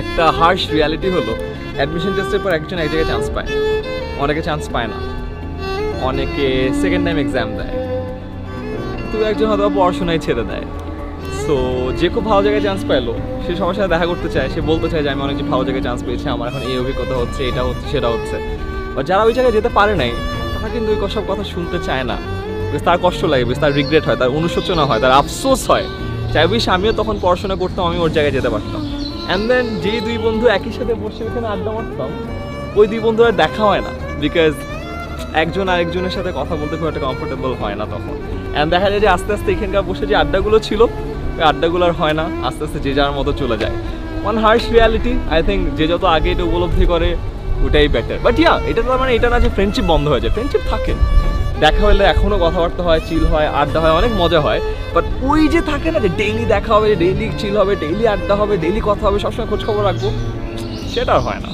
একটা হার্শ রিয়ালিটি হলো অ্যাডমিশন টেস্টের পর একজন এক জায়গায় চান্স পায়, অনেকে চান্স পায় না, অনেকে সেকেন্ড টাইম এক্সাম দেয়, তো একজন হয়তো পড়াশোনায় ছেড়ে দেয়। সো যে খুব ভালো জায়গায় চান্স পাইলো সে সবার সাথে দেখা করতে চায়, সে বলতে চায় যে আমি অনেক ভালো জায়গায় চান্স পেয়েছি, আমার এখন এই অভিজ্ঞতা হচ্ছে, এটা হচ্ছে, সেটা হচ্ছে। বা যারা ওই জায়গায় যেতে পারে নাই তারা কিন্তু ওই সব কথা শুনতে চায় না, তার কষ্ট লাগে, তার রিগ্রেট হয়, তার অনুশোচনা হয়, তার আফসোস হয়, চাই বিশ আমিও তখন পড়াশোনা করতাম, আমি ওর জায়গায় যেতে পারতাম। অ্যান্ড দেন যেই দুই বন্ধু একই সাথে বসে ওখানে আড্ডা মারতাম, ওই দুই বন্ধু আর দেখা হয় না, বিকজ একজন আরেকজনের সাথে কথা বলতে খুব একটা কমফোর্টেবল হয় না তখন। অ্যান্ড দেখা যায় যে আস্তে আস্তে এখানকার বসে যে আড্ডাগুলো ছিল ওই আড্ডাগুলো আর হয় না, আস্তে আস্তে যে যার মতো চলে যায়। One harsh reality, I think যে যত আগে এটা উপলব্ধি করে ওটাই বেটার। বাট ইয়া, এটা তো মানে এটা না যে ফ্রেন্ডশিপ বন্ধ হয়ে যায়, ফ্রেন্ডশিপ থাকে, দেখা হলে এখনও কথাবার্তা হয়, চিল হয়, আড্ডা হয়, অনেক মজা হয়। বাট ওই যে থাকে না যে ডেইলি দেখা হবে, ডেইলি চিল হবে, ডেইলি আড্ডা হবে, ডেইলি কথা হবে, সবসময় খোঁজখবর রাখবো, সেটা আর হয় না।